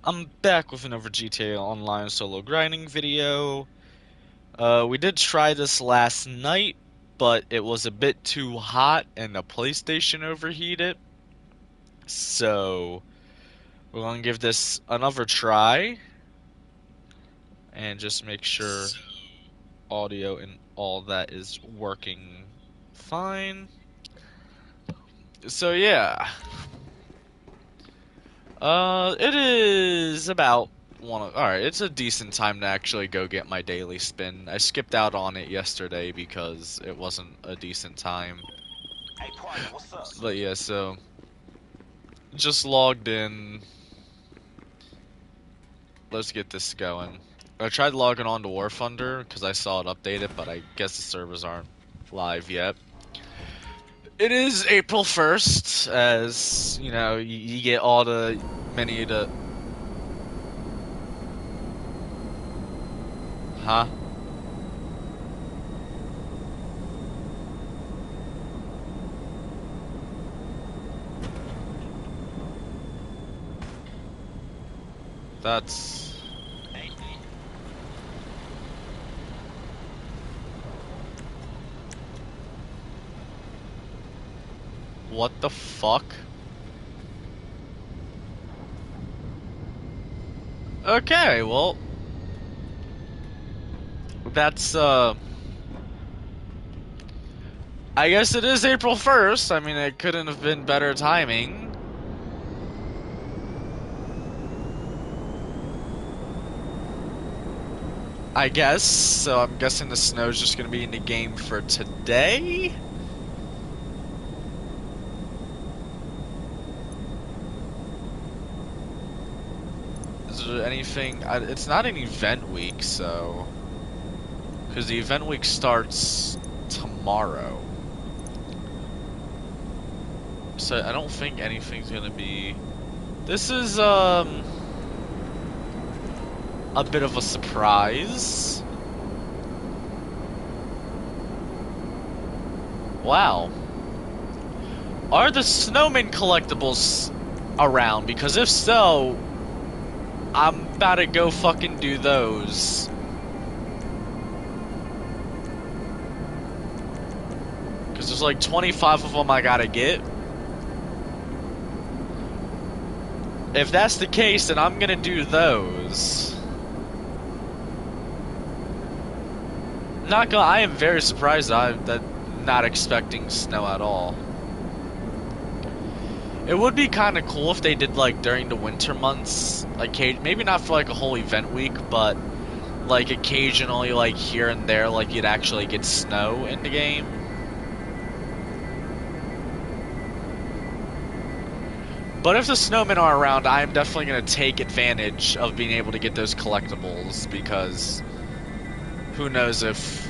I'm back with another GTA Online solo grinding video. We did try this last night, but it was a bit too hot and the PlayStation overheated. So, we're gonna give this another try and just make sure audio and all that is working fine. So, yeah. It is about alright, it's a decent time to actually go get my daily spin. I skipped out on it yesterday because it wasn't a decent time. Hey, partner, what's up? But yeah, so just logged in. Let's get this going. I tried logging on to War Thunder because I saw it updated, but I guess the servers aren't live yet. It is April 1st, as you know, you get all the many of the. Huh? That's. Hey, What the fuck? Okay, well, that's, I guess it is April 1st. I mean, it couldn't have been better timing. I guess, so I'm guessing the snow's just gonna be in the game for today? Is there anything, it's not an event week, so... Because the event week starts tomorrow. So I don't think anything's gonna be... This is, a bit of a surprise. Wow. Are the snowman collectibles around? Because if so, I'm about to go fucking do those. Because there's like 25 of them I gotta get. If that's the case, then I'm gonna do those. Not gonna, I am very surprised that not expecting snow at all. It would be kind of cool if they did like during the winter months, like maybe not for like a whole event week, but like occasionally like here and there, like you'd actually get snow in the game. But if the snowmen are around, I'm definitely going to take advantage of being able to get those collectibles, because who knows if...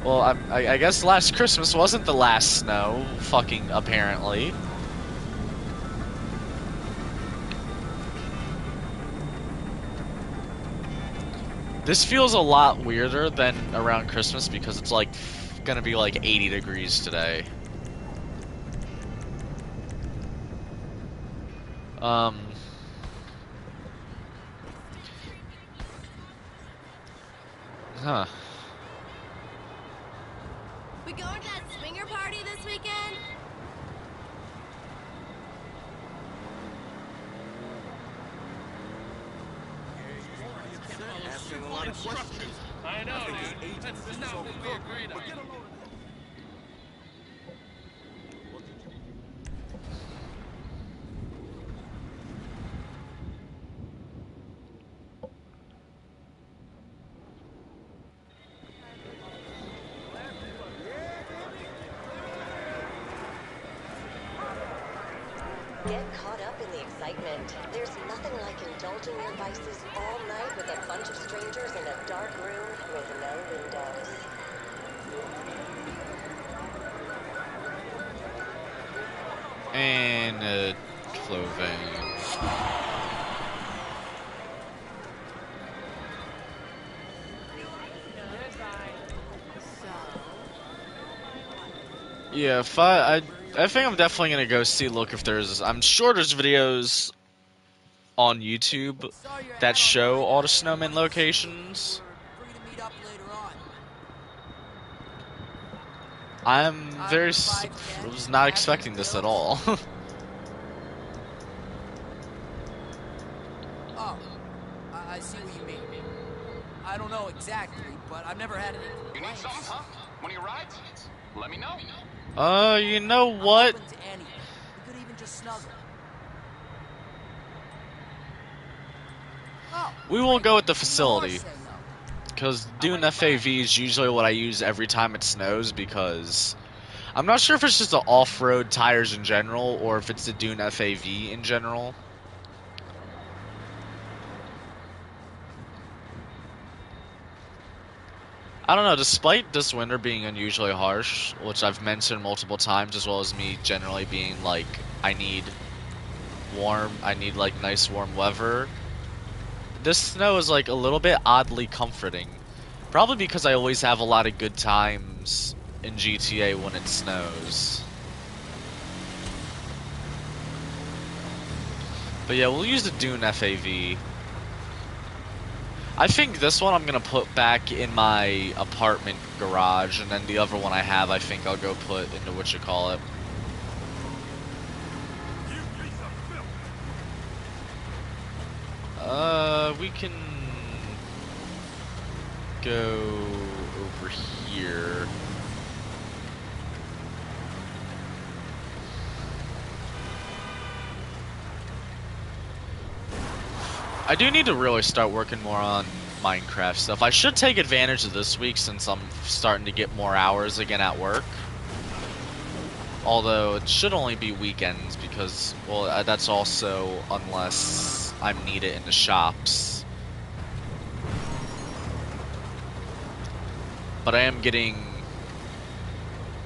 Well, I guess last Christmas wasn't the last snow, fucking apparently. This feels a lot weirder than around Christmas because it's like gonna be like 80 degrees today. Um, huh. We going to that swinger party this weekend? asking a lot of questions. I know, think his dude. agent That's is not so what we good, agreed but on. get a load of Get caught up in the excitement. There's nothing like indulging your vices all night with a bunch of strangers in a dark room with no windows. And, clothing. Yeah, I think I'm definitely gonna go look if there's... I'm sure there's videos on YouTube that show all the snowman locations. I'm was not expecting this at all. Oh, I see what you mean. I don't know exactly, but I've never had any. You need something, huh? One of your rides? Let me know. You know what? Open to anything. We could even just snuggle. Oh, We will go with the facility. say no. Because Dune FAV is usually what I use every time it snows, because I'm not sure if it's just the off-road tires in general or if it's the Dune FAV in general. I don't know, despite this winter being unusually harsh, which I've mentioned multiple times, as well as me generally being like, I need like nice warm weather, this snow is like a little bit oddly comforting. Probably because I always have a lot of good times in GTA when it snows. But yeah, we'll use the Dune FAV. I think this one I'm gonna put back in my apartment garage, and then the other one I have, I think I'll go put into whatchamacallit. We can go over here. I do need to really start working more on Minecraft stuff. I should take advantage of this week since I'm starting to get more hours again at work. Although it should only be weekends because, well, that's also unless I'm needed in the shops. But I am getting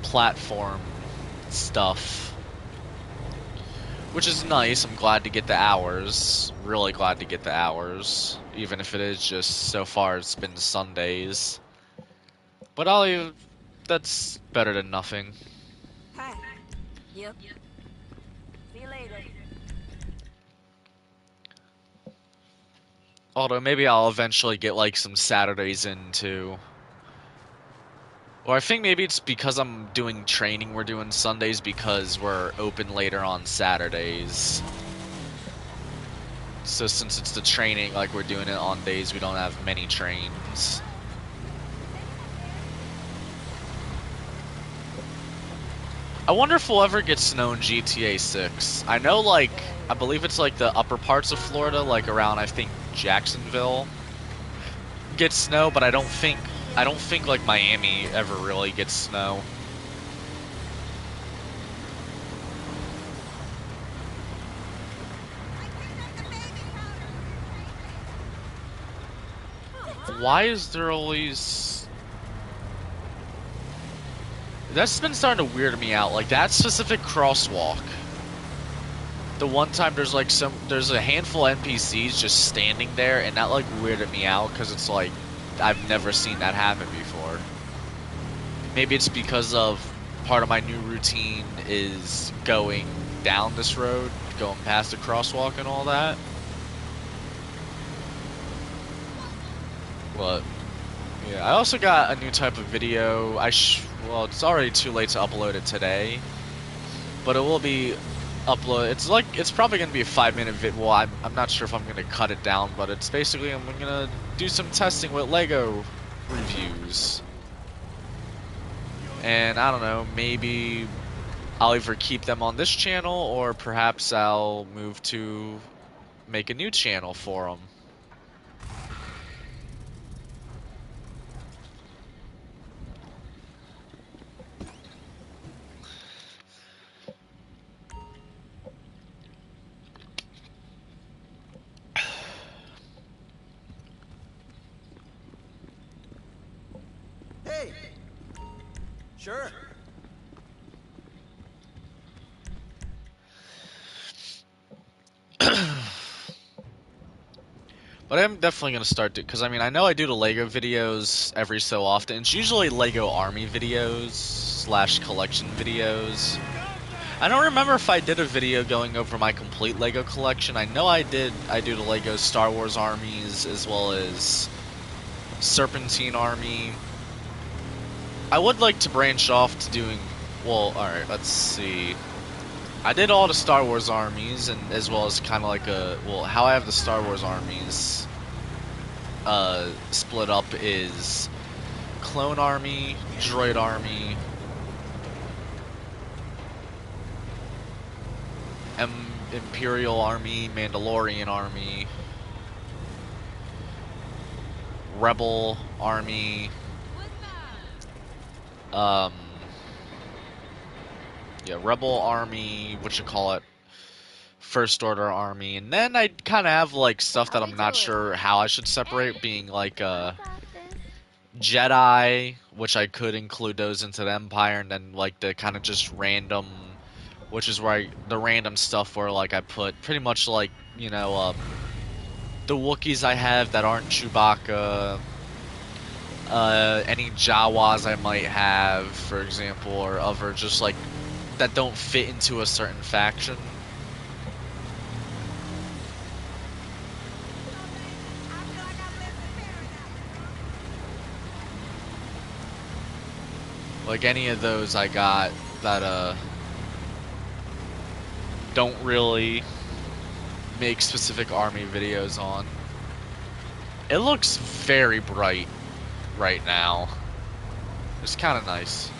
platform stuff, which is nice. I'm glad to get the hours. Really glad to get the hours. Even if it is just, so far it's been Sundays. But that's better than nothing. Hi. Yep. See you later. Although maybe I'll eventually get like some Saturdays in too. Or I think maybe it's because I'm doing training, we're doing Sundays because we're open later on Saturdays. So since it's the training, like we're doing it on days we don't have many trains. I wonder if we'll ever get snow in GTA 6. I know, like, I believe it's like the upper parts of Florida, like around, I think, Jacksonville, gets snow, but I don't think like Miami ever really gets snow. Why is there always... That's been starting to weird me out. Like, that specific crosswalk. The one time there's like there's a handful of NPCs just standing there, and that like weirded me out because it's like, I've never seen that happen before. Maybe it's because of part of my new routine is going down this road, going past the crosswalk and all that. But yeah, I also got a new type of video. Well, it's already too late to upload it today, but it will be upload. It's probably gonna be a 5-minute vid. Well, I'm not sure if I'm gonna cut it down, but it's basically I'm gonna do some testing with Lego reviews, and I don't know, maybe I'll either keep them on this channel or perhaps I'll move to make a new channel for them. Hey. Sure. But I'm definitely going to start to, because I mean, I know I do the Lego videos every so often. It's usually Lego Army videos / collection videos. I don't remember if I did a video going over my complete Lego collection. I know I did. I do the Lego Star Wars armies as well as Serpentine army. I would like to branch off to doing, well, alright, let's see. I did all the Star Wars armies, and as well as kind of like a, well, how I have the Star Wars armies split up is Clone Army, Droid Army, Imperial Army, Mandalorian Army, Rebel Army, yeah, Rebel Army, First Order Army, and then I kind of have, like, stuff that I'm not sure how I should separate, being, like, Jedi, which I could include those into the Empire, and then, like, the kind of just random, which is where the random stuff where, like, I put pretty much, like, you know, the Wookiees I have that aren't Chewbacca, any Jawas I might have, for example, or other just, like, that don't fit into a certain faction. Like, any of those I got that, don't really make specific army videos on. It looks very bright right now. It's kind of nice.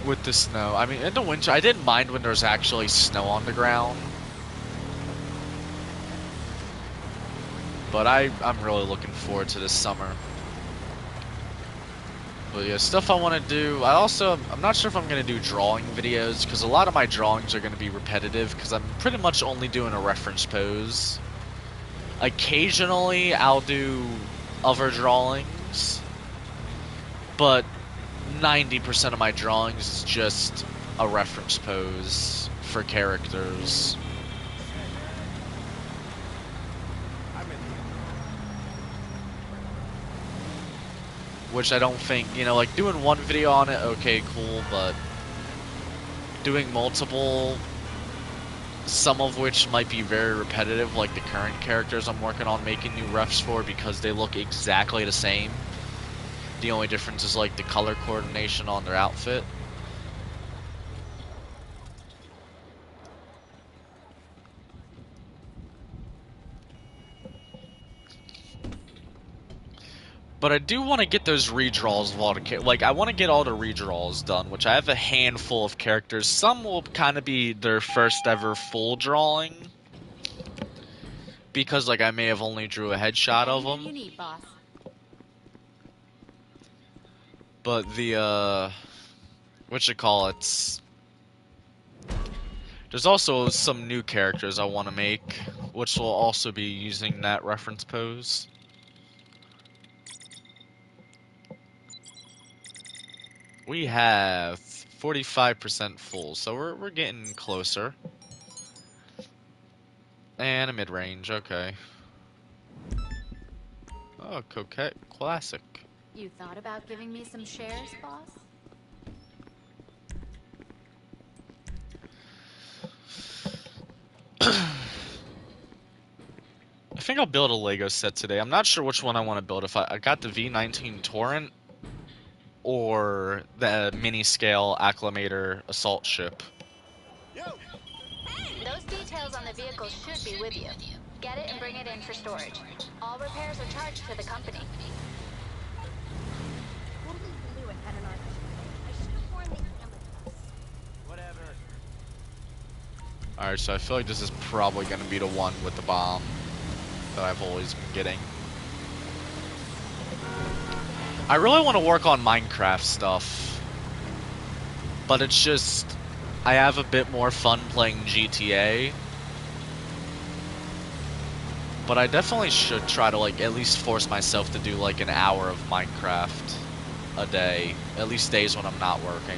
With the snow. I mean, in the winter, I didn't mind when there's actually snow on the ground. But I'm really looking forward to this summer. But yeah, stuff I want to do. I'm not sure if I'm going to do drawing videos, because a lot of my drawings are going to be repetitive, because I'm pretty much only doing a reference pose. Occasionally, I'll do other drawings, but 90% of my drawings is just a reference pose for characters. Which I don't think, you know, like, doing one video on it, okay, cool, but doing multiple, some of which might be very repetitive, like the current characters I'm working on making new refs for, because they look exactly the same. The only difference is, like, the color coordination on their outfit. But I do want to get those redraws of all the like, I want to get all the redraws done, which I have a handful of characters. Some will kind of be their first ever full drawing, because, like, I may have only drew a headshot of them. You need, boss. But the there's also some new characters I want to make, which will also be using that reference pose. We have 45% full, so we're getting closer. And a mid-range, okay. Oh, Coquette Classic. You thought about giving me some shares, boss? I think I'll build a Lego set today. I'm not sure which one I want to build. If I got the V19 Torrent or the mini-scale Acclamator assault ship. Those details on the vehicle should be with you. Get it and bring it in for storage. All repairs are charged to the company. What do we do at Petanar? I should have warned the amethyst. Whatever. Alright, so I feel like this is probably going to be the one with the bomb that I've always been getting. I really want to work on Minecraft stuff, but it's just, I have a bit more fun playing GTA, but I definitely should try to, like, at least force myself to do, like, an hour of Minecraft a day, at least days when I'm not working.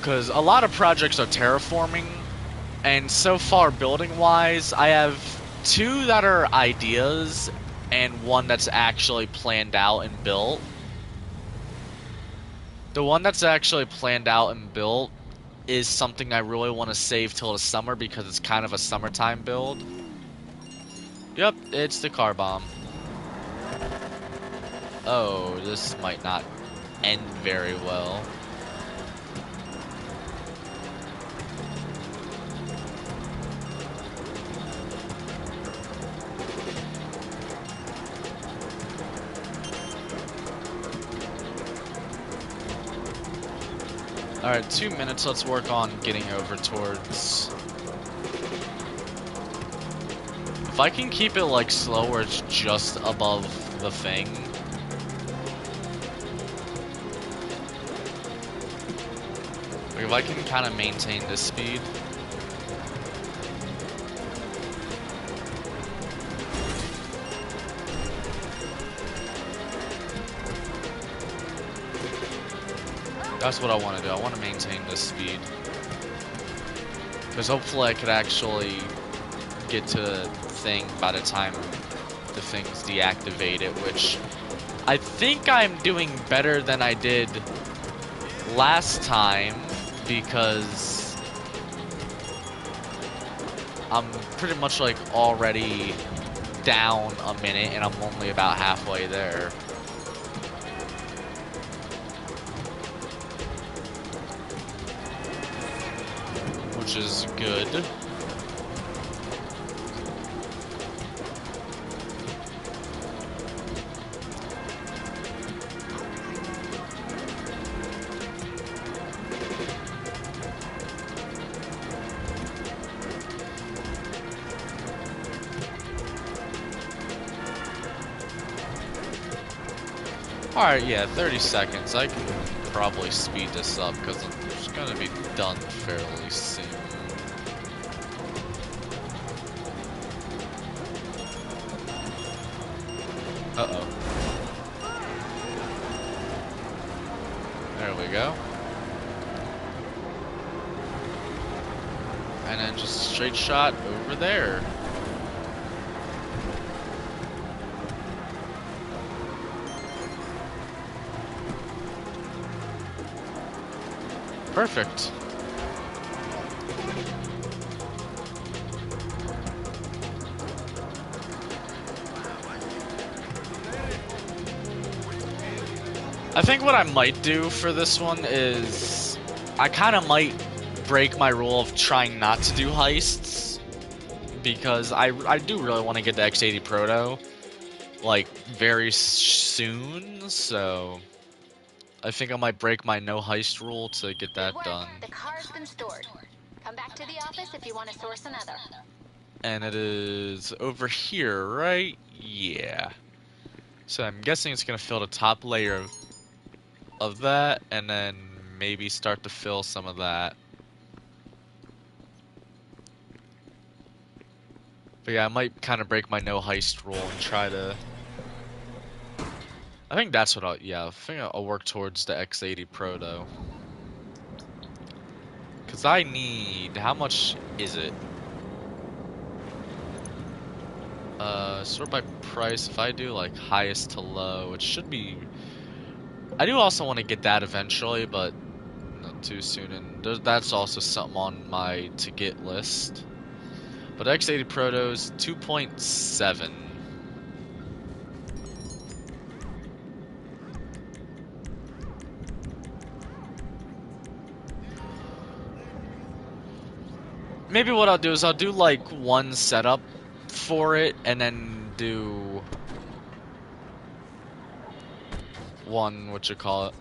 Because a lot of projects are terraforming, And so far, building-wise, I have 2 that are ideas and 1 that's actually planned out and built. The one that's actually planned out and built is something I really want to save till the summer because it's kind of a summertime build. Yep, it's the car bomb. Oh, this might not end very well. Alright, 2 minutes. Let's work on getting over towards... If I can keep it like slow where it's just above the thing. Like if I can kind of maintain this speed. That's what I want to do. I want to maintain this speed. Because hopefully I could actually get to the thing by the time the thing's deactivated, which I think I'm doing better than I did last time because I'm pretty much like already down a minute and I'm only about halfway there. Which is good. Alright, yeah, 30 seconds. I can probably speed this up because it's gonna be done fairly soon. Uh-oh. There we go. And then just straight shot over there. Perfect. I think what I might do for this one is I kind of might break my rule of trying not to do heists because I do really want to get the X80 Proto like very soon, so I think I might break my no heist rule to get that done. The car's been stored. Come back to the office if you want to source another. And it is over here, right? Yeah. So I'm guessing it's gonna fill the top layer of that, and then maybe start to fill some of that. But yeah, I might kind of break my no heist rule and try to... I think that's what I think I'll work towards the X80 Proto. Because I need... How much is it? Sort by price. If I do like highest to low, it should be... I do also want to get that eventually, but not too soon. And that's also something on my to get list. But X80 Proto's 2.7. Maybe what I'll do is I'll do like one setup for it and then do one, what you call it?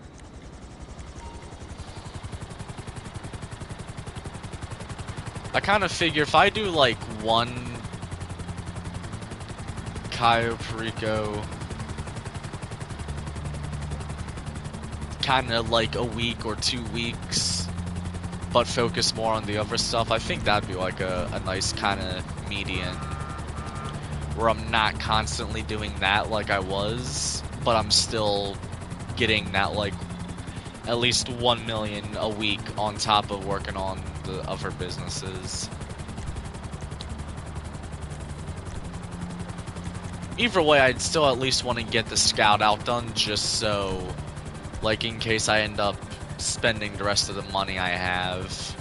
I kind of figure if I do like one Cayo Perico kind of like a week or 2 weeks, but focus more on the other stuff, I think that'd be like a nice kind of median where I'm not constantly doing that like I was, but I'm still getting that like at least 1 million a week on top of working on the other businesses. either way, I'd still at least want to get the scout outdone just so, like, in case I end up spending the rest of the money I have.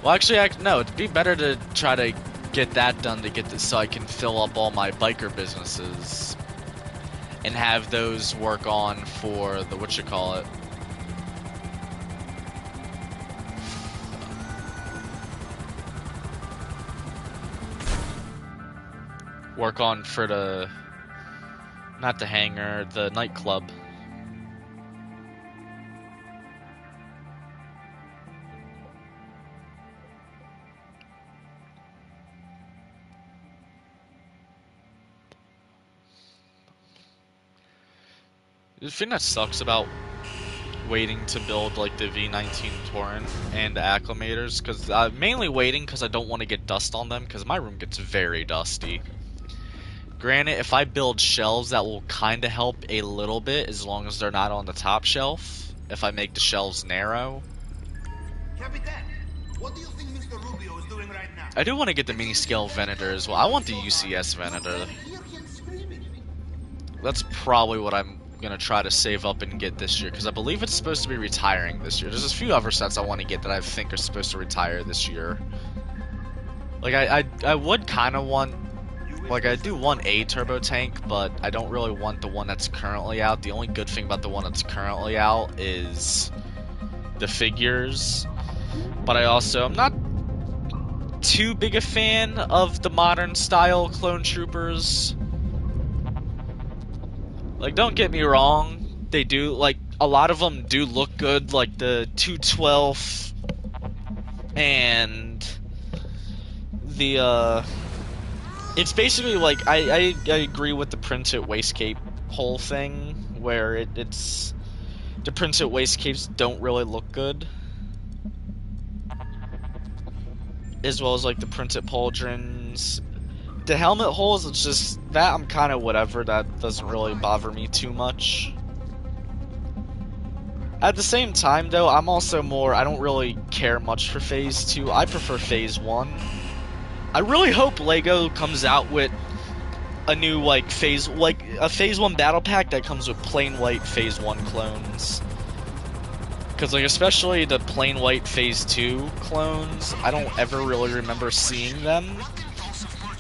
Well, actually, no, it'd be better to try to get that done to get this so I can fill up all my biker businesses and have those work on for the whatchamacallit. Work on for the, not the hangar, the nightclub. The thing that sucks about waiting to build like the V19 Torrent and the acclimators, because mainly waiting because I don't want to get dust on them, because my room gets very dusty. Granted, if I build shelves, that will kind of help a little bit, as long as they're not on the top shelf, if I make the shelves narrow. Capitan, what do you think Mr. Rubio is doing right now? I do want to get the mini-scale Venator as well. I want the UCS Venator. That's probably what I'm going to try to save up and get this year, because I believe it's supposed to be retiring this year. There's a few other sets I want to get that I think are supposed to retire this year. Like, I would kind of want... Like, I do want a turbo tank, but I don't really want the one that's currently out. The only good thing about the one that's currently out is the figures. But I'm not too big a fan of the modern style clone troopers. Like, don't get me wrong, they do, like, a lot of them do look good, like the 212 and the, it's basically like, I agree with the printed waistcape whole thing, where it's, the printed waistcapes don't really look good. As well as like the printed pauldrons. The helmet holes, it's just, that I'm kind of whatever, that doesn't really bother me too much. At the same time though, I'm also more, I don't really care much for Phase 2, I prefer Phase 1. I really hope LEGO comes out with a new, like, a Phase 1 battle pack that comes with plain white Phase 1 clones. Because, like, especially the plain white Phase 2 clones, I don't ever really remember seeing them,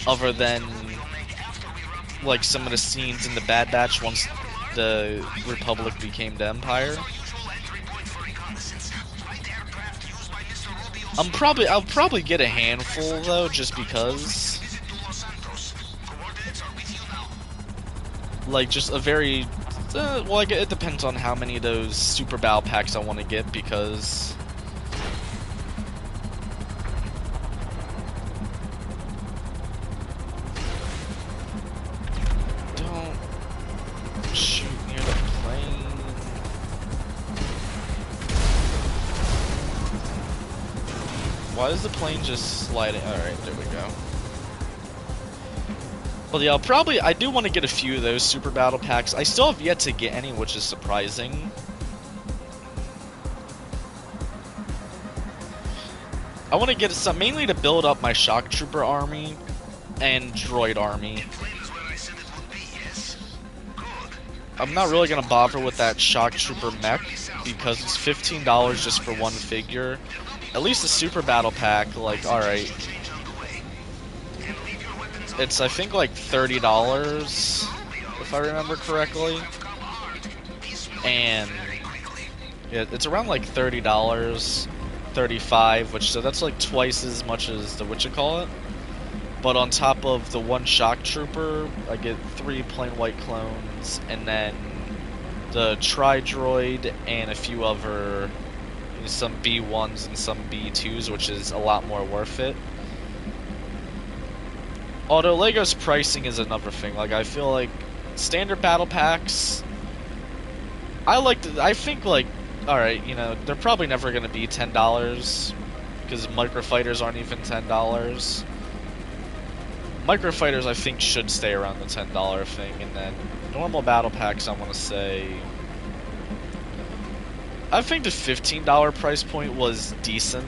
other than, like, some of the scenes in the Bad Batch once the Republic became the Empire. I'll probably get a handful though, just because. Like, just a very, well, it depends on how many of those super battle packs I want to get, because don't shoot near the plane. Why is the plane just sliding? Alright, there we go. Well, yeah, I do want to get a few of those super battle packs. I still have yet to get any, which is surprising. I want to get some, mainly to build up my shock trooper army and droid army. I'm not really going to bother with that shock trooper mech, because it's $15 just for one figure. At least the super battle pack, like, alright. It's, I think, like $30, if I remember correctly. And it's around like $30, $35, which, so that's like twice as much as the whatchamacallit. But on top of the one shock trooper, I get 3 plain white clones, and then the tri-droid and a few other, some B1s and some B2s, which is a lot more worth it. Although LEGO's pricing is another thing. Like, I feel like standard battle packs, I think, like, alright, you know, they're probably never going to be $10, because microfighters aren't even $10. Microfighters, I think, should stay around the $10 thing, and then normal battle packs, I want to say, I think the $15 price point was decent.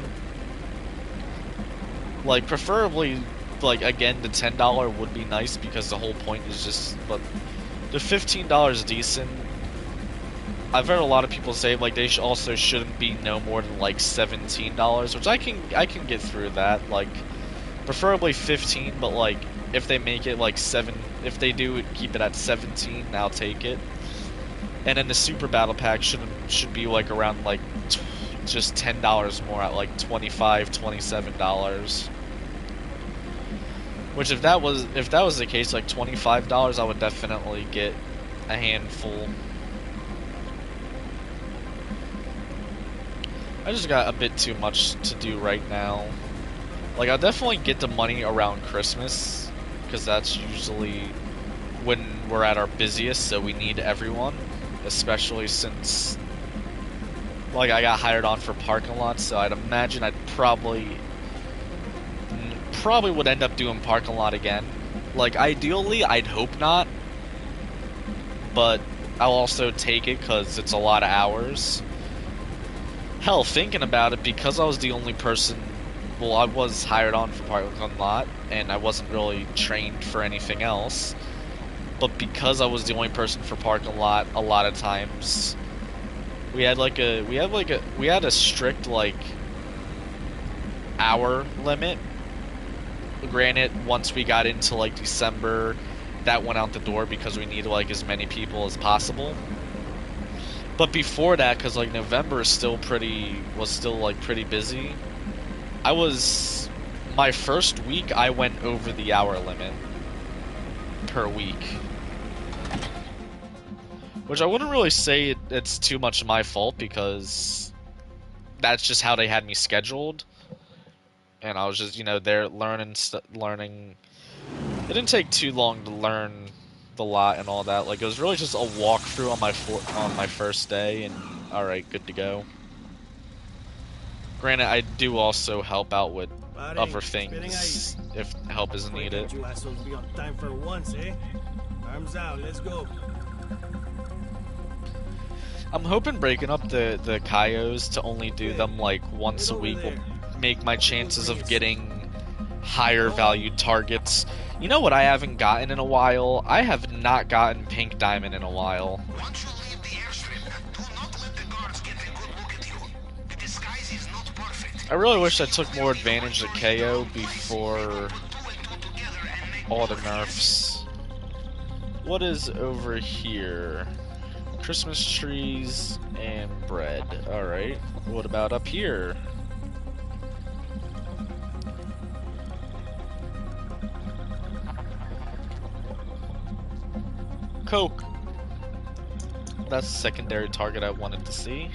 Like, preferably like, again, the $10 would be nice because the whole point is just, but the $15 is decent. I've heard a lot of people say, like, they also shouldn't be no more than, like, $17, which I can get through that, like, preferably 15, but, like, if they make it, like, if they do keep it at 17, I'll take it. And then the Super Battle Pack should be, like, around, like, just $10 more at, like, $25, $27. Which, if that was the case, like, $25, I would definitely get a handful. I just got a bit too much to do right now. Like, I'll definitely get the money around Christmas, because that's usually when we're at our busiest, so we need everyone. Especially since, like, I got hired on for parking lots, so I'd imagine I'd probably would end up doing parking lot again. Like, ideally, I'd hope not, but I'll also take it because it's a lot of hours. Hell, thinking about it, because I was the only person, well, I was hired on for parking lot, and I wasn't really trained for anything else, but because I was the only person for parking lot, a lot of times we had a strict, like, hour limit. Granted, once we got into, like, December, that went out the door because we needed, like, as many people as possible. But before that, because, like, November was still pretty busy. My first week, I went over the hour limit per week. Which I wouldn't really say it's too much my fault, because that's just how they had me scheduled. And I was just, there learning. It didn't take too long to learn the lot and all that. Like, it was really just a walkthrough on my first day, and alright, good to go. Granted, I do also help out with other things if help is needed. You assholes be on time for once, eh? Arms out, let's go. I'm hoping breaking up the Kaios to only do them, like, once a week will make my chances of getting higher value targets. You know what I haven't gotten in a while? I have not gotten Pink Diamond in a while. Once you leave the airstrip, do not let the guards get a good look at you. The disguise is not perfect. I really wish I took more advantage of KO before all the nerfs. What is over here? Christmas trees and bread. Alright. What about up here? Coke. That's the secondary target I wanted to see.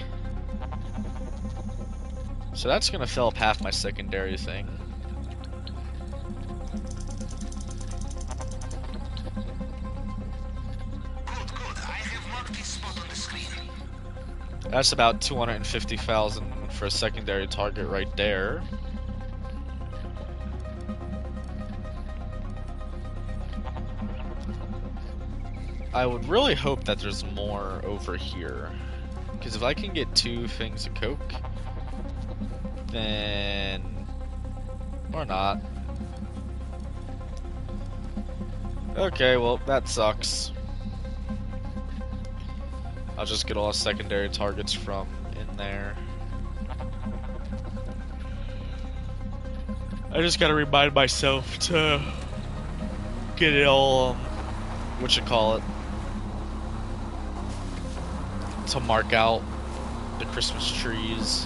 So that's gonna fill up half my secondary thing. Good. I have marked this spot on the screen. That's about 250,000 for a secondary target right there. I would really hope that there's more over here, because if I can get 2 things of Coke, then... or not. Okay, well, that sucks. I'll just get all the secondary targets from in there. I just gotta remind myself to get it all, to mark out the Christmas trees.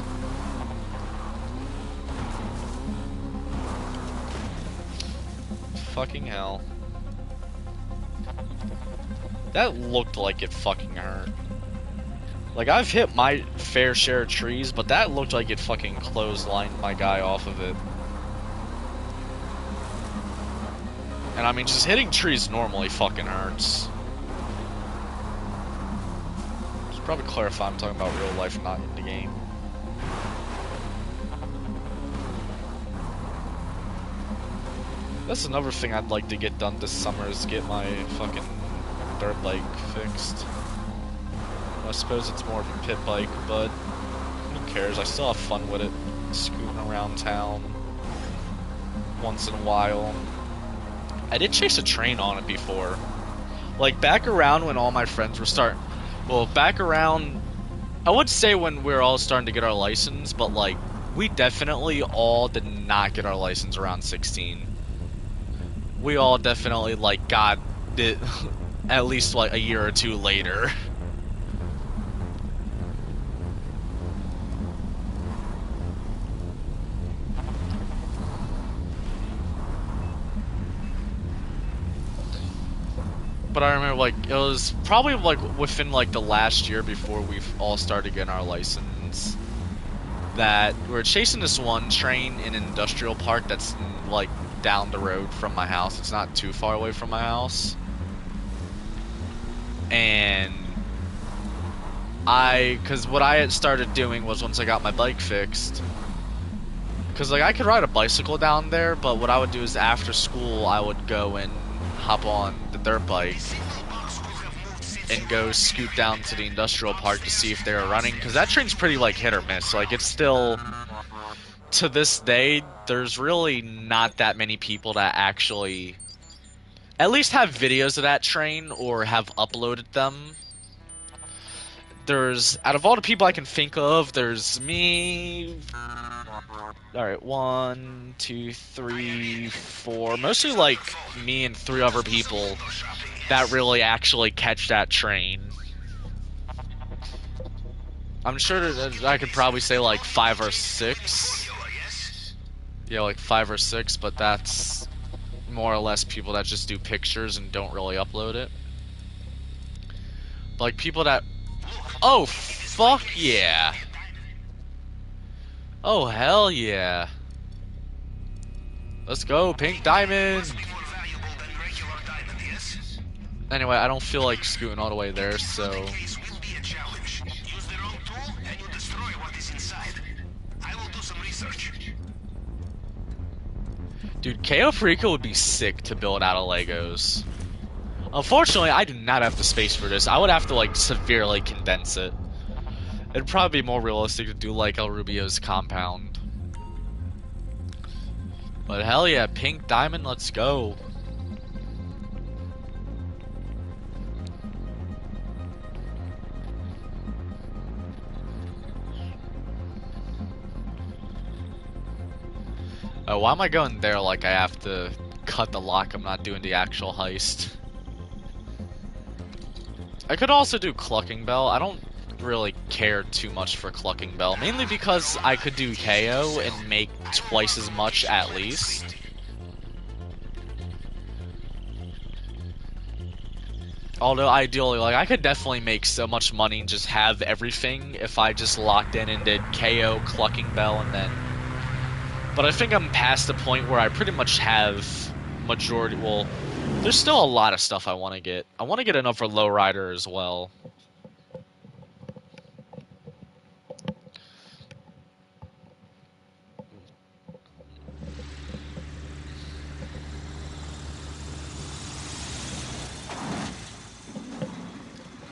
Fucking hell. That looked like it fucking hurt. Like, I've hit my fair share of trees, but that looked like it fucking clotheslined my guy off of it. And I mean, just hitting trees normally fucking hurts. Should probably clarify I'm talking about real life, not in the game. That's another thing I'd like to get done this summer, is get my fucking dirt bike fixed. I suppose it's more of a pit bike, but who cares? I still have fun with it, scooting around town. once in a while. I did chase a train on it before. Like, back around when all my friends were starting... Well, back around... I would say when we were all starting to get our license, but, like, we definitely all did not get our license around 16. We all definitely, like, got it at least, like, a year or two later. But I remember, like, it was probably, like, within, like, the last year before we all started getting our license, that we were chasing this one train in an industrial park that's, like, down the road from my house. It's not too far away from my house. And because what I had started doing was, once I got my bike fixed, because, like, I could ride a bicycle down there, but what I would do is after school, I would go and hop on the dirt bike and go scoot down to the industrial park to see if they were running, because that train's pretty, like, hit or miss. Like, it's still, to this day, there's really not that many people that actually at least have videos of that train or have uploaded them. There's, out of all the people I can think of, there's me. Alright, 1, 2, 3, 4. Mostly, like, me and 3 other people that really actually catch that train. I'm sure that I could probably say, like, 5 or 6. Yeah, like 5 or 6, but that's more or less people that just do pictures and don't really upload it. But, like, people that... Oh, fuck yeah! Oh, hell yeah. Let's go, Pink Diamond! Anyway, I don't feel like scooting all the way there, so... Dude, KO Perico would be sick to build out of Legos. Unfortunately, I do not have the space for this. I would have to, like, severely condense it. It'd probably be more realistic to do, like, El Rubio's compound. But hell yeah, Pink Diamond, let's go. Oh, why am I going there like I have to cut the lock? I'm not doing the actual heist. I could also do Clucking Bell. I don't really care too much for Clucking Bell, mainly because I could do KO and make twice as much at least. Although ideally, like, I could definitely make so much money and just have everything if I just locked in and did KO, Clucking Bell, and then... But I think I'm past the point where I pretty much have majority... Well, there's still a lot of stuff I want to get. I want to get another lowrider as well.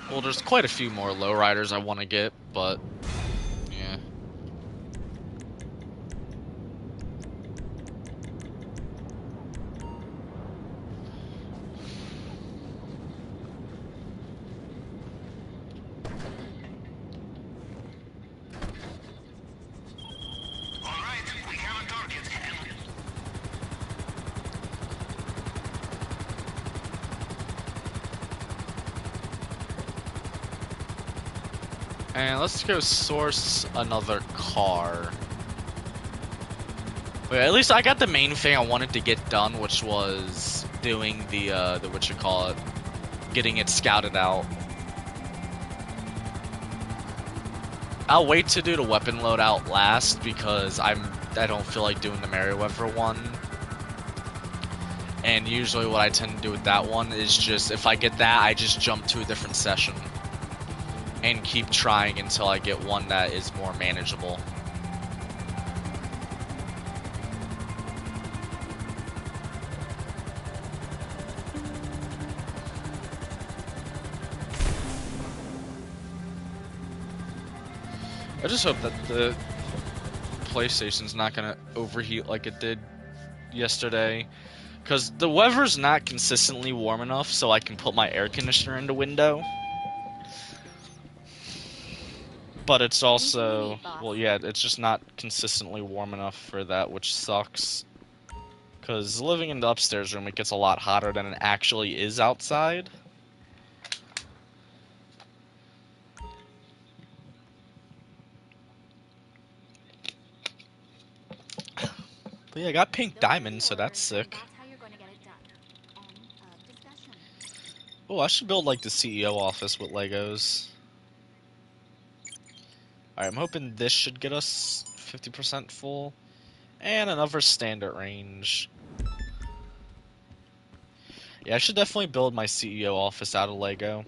Well, there's quite a few more lowriders I want to get, but... yeah. And let's go source another car. But at least I got the main thing I wanted to get done, which was doing the getting it scouted out. I'll wait to do the weapon loadout last because I don't feel like doing the Merryweather one. And usually what I tend to do with that one is just, if I get that, I just jump to a different session. And keep trying until I get one that is more manageable. I just hope that the PlayStation's not gonna overheat like it did yesterday, because the weather's not consistently warm enough so I can put my air conditioner in the window. But it's also, well, yeah, it's just not consistently warm enough for that, which sucks. Because living in the upstairs room, it gets a lot hotter than it actually is outside. But yeah, I got pink diamonds, so that's sick. Oh, I should build like the CEO office with Legos. Alright, I'm hoping this should get us 50% full. And another standard range. Yeah, I should definitely build my CEO office out of Lego.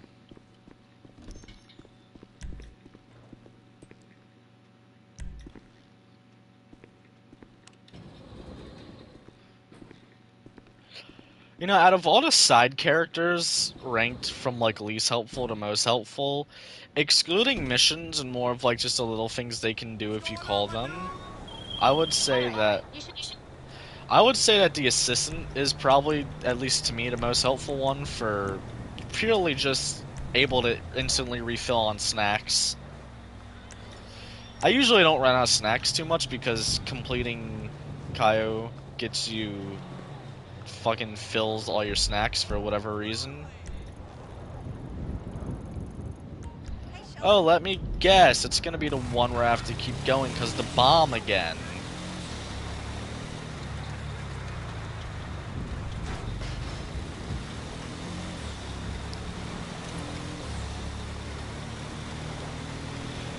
You know, out of all the side characters ranked from like least helpful to most helpful, excluding missions and more of like just the little things they can do if you call them, I would say that the assistant is probably, at least to me, the most helpful one for purely just able to instantly refill on snacks. I usually don't run out of snacks too much because completing Kaio gets you fucking fills all your snacks for whatever reason. Oh, let me guess. It's gonna be the one where I have to keep going because the bomb again.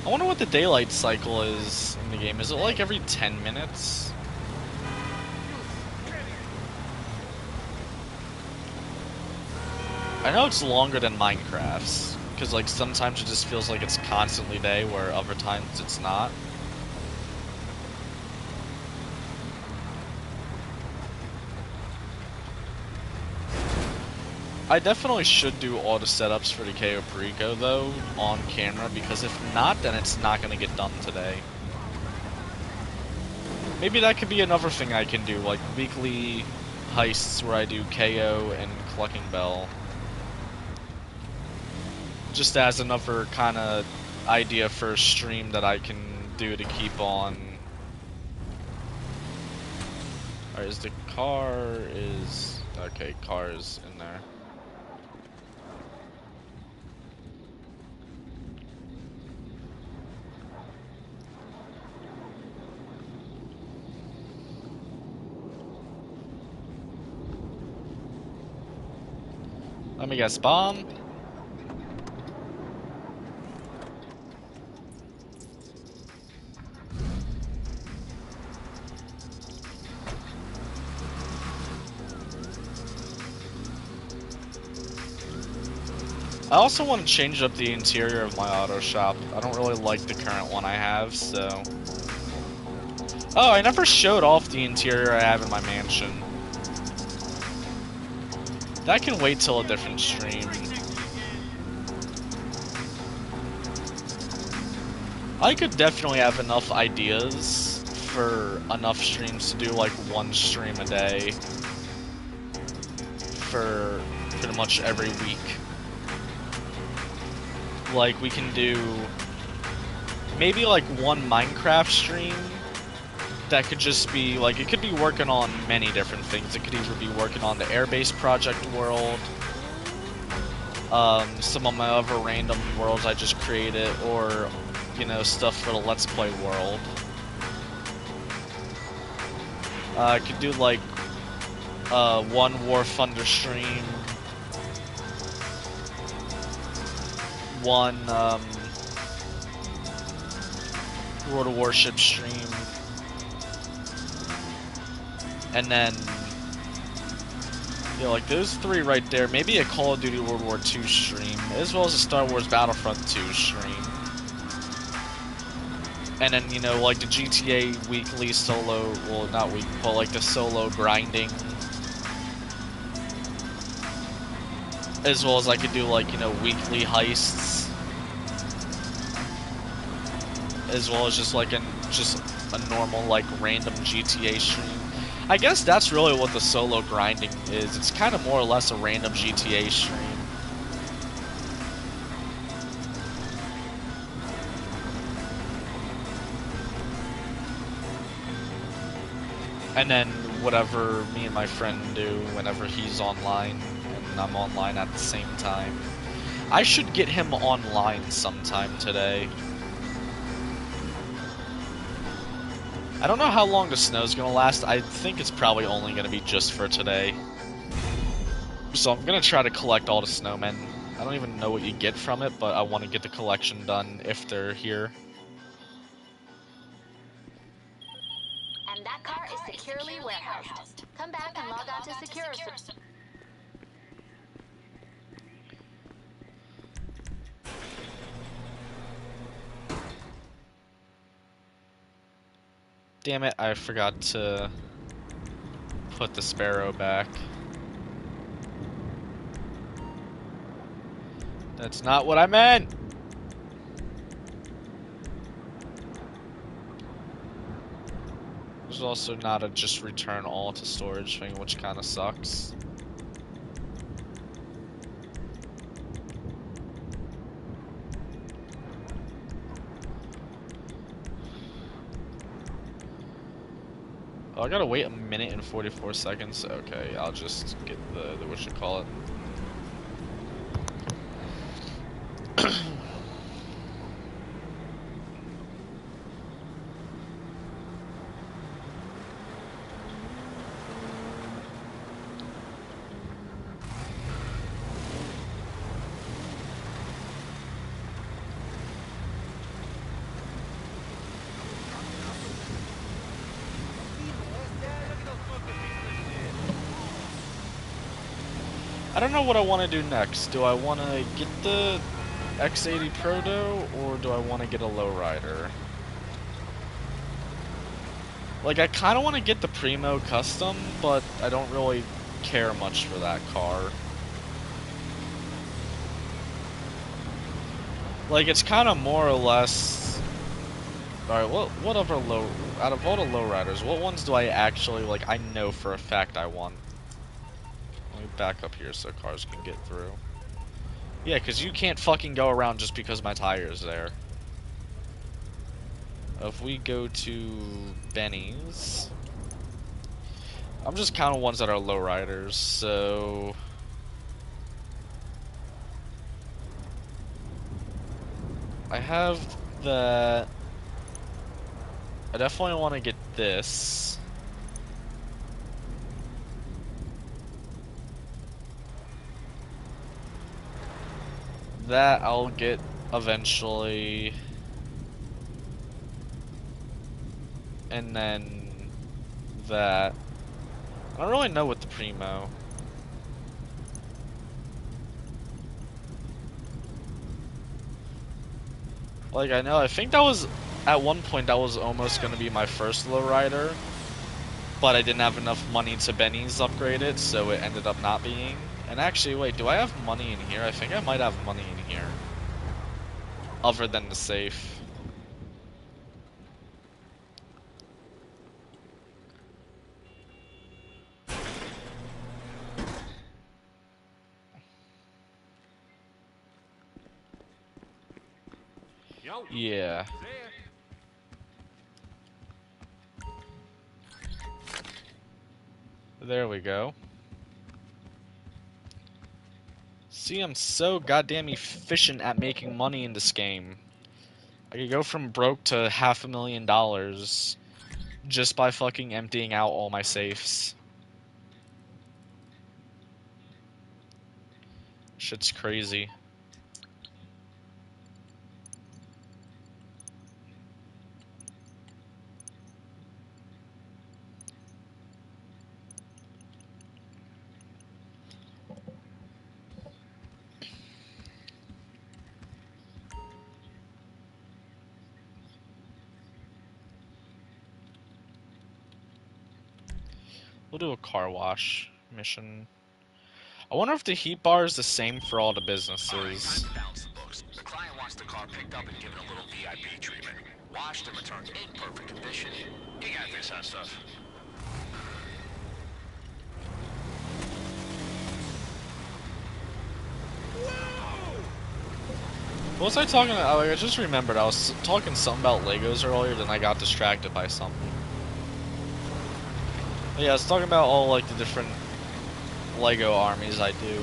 I wonder what the daylight cycle is in the game. Is it like every 10 minutes? I know it's longer than Minecraft's, because like sometimes it just feels like it's constantly day, where other times it's not. I definitely should do all the setups for the Cayo Perico though on camera, because if not, then it's not going to get done today. Maybe that could be another thing I can do, like weekly heists where I do KO and Clucking Bell. Just as another kind of idea for a stream that I can do to keep on. Alright, is the car is... Okay, car is in there. Let me guess, bomb? I also want to change up the interior of my auto shop. I don't really like the current one I have, so... Oh, I never showed off the interior I have in my mansion. That can wait till a different stream. I could definitely have enough ideas for enough streams to do like one stream a day for pretty much every week. Like, we can do maybe like one Minecraft stream that could just be like, it could be working on many different things. It could either be working on the Airbase project world, some of my other random worlds I just created, or, you know, stuff for the Let's Play world. I could do like one War Thunder stream, one World of Warship stream, and then, you know, like those three right there, maybe a Call of Duty World War II stream, as well as a Star Wars Battlefront 2 stream. And then, you know, like the GTA weekly solo, well, not week, but like the solo grinding. As well as I could do like, you know, weekly heists. As well as just like just a normal like random GTA stream. I guess that's really what the solo grinding is. It's kind of more or less a random GTA stream. And then whatever me and my friend do whenever he's online and I'm online at the same time. I should get him online sometime today. I don't know how long the snow's gonna last. I think it's probably only gonna be just for today. So I'm gonna try to collect all the snowmen. I don't even know what you get from it, but I want to get the collection done if they're here. And that car is securely warehoused. Come back and log on to Secure. Damn it, I forgot to put the Sparrow back. That's not what I meant! There's also not a just return all to storage thing, which kind of sucks. Oh, I gotta wait a minute and 44 seconds. Okay, I'll just get the whatchamacallit. I don't know what I want to do next. Do I want to get the X80 Proto, or do I want to get a lowrider? Like, I kind of want to get the Primo Custom, but I don't really care much for that car. Like, it's kind of more or less... Alright, what other out of all the lowriders, what ones do I actually, like, I know for a fact I want? Let me back up here so cars can get through. Yeah, because you can't fucking go around just because my tire's there. If we go to Benny's... I'm just counting ones that are lowriders, so... I have that... I definitely want to get this. That I'll get eventually. And then that. I don't really know what the Primo. Like, I think that was, at one point, that was almost going to be my first lowrider. But I didn't have enough money to Benny's upgrade it, so it ended up not being. And actually, wait, do I have money in here? I think I might have money in here. Other than the safe. Yeah. There we go. See, I'm so goddamn efficient at making money in this game. I could go from broke to $500,000 just by fucking emptying out all my safes. Shit's crazy. We'll do a car wash mission. I wonder if the heat bar is the same for all the businesses. All right, time to balance the books. The client wants the car picked up and given a little VIP treatment. Washed and returned in perfect condition. You got this, hot stuff. What was I talking about? I just remembered I was talking something about Legos earlier, then I got distracted by something. But yeah, I was talking about all like the different Lego armies I do.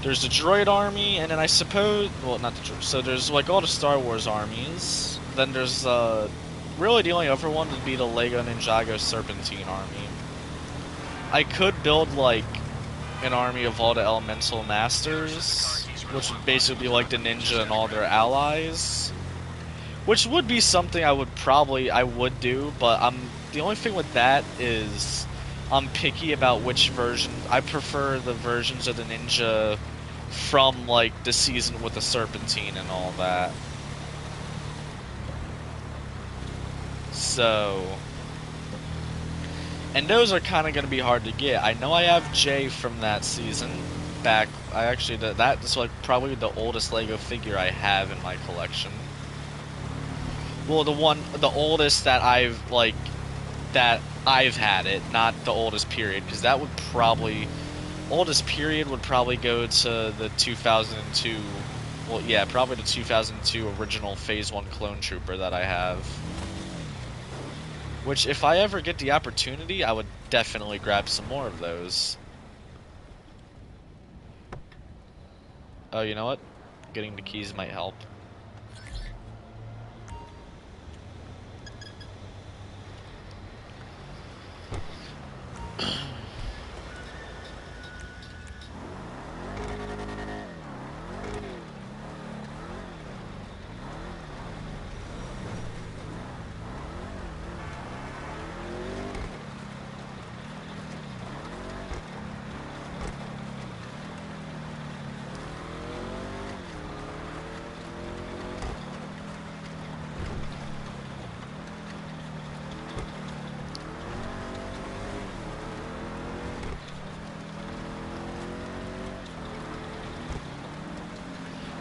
There's the droid army, and then I suppose, well, not the droid, so there's like all the Star Wars armies. Then there's really the only other one would be the Lego Ninjago Serpentine army. I could build like an army of all the Elemental Masters, which would basically be like the ninja and all their allies, which would be something I would do, but the only thing with that is I'm picky about which version. I prefer the versions of the ninja from like the season with the Serpentine and all that. So, and those are kind of going to be hard to get. I know I have Jay from that season back. That's like probably the oldest Lego figure I have in my collection. Well, the oldest that I've had it, not the oldest period, because that would probably, oldest period would probably go to the 2002, well, yeah, probably the 2002 original Phase 1 Clone Trooper that I have. Which, if I ever get the opportunity, I would definitely grab some more of those. Oh, you know what? Getting the keys might help.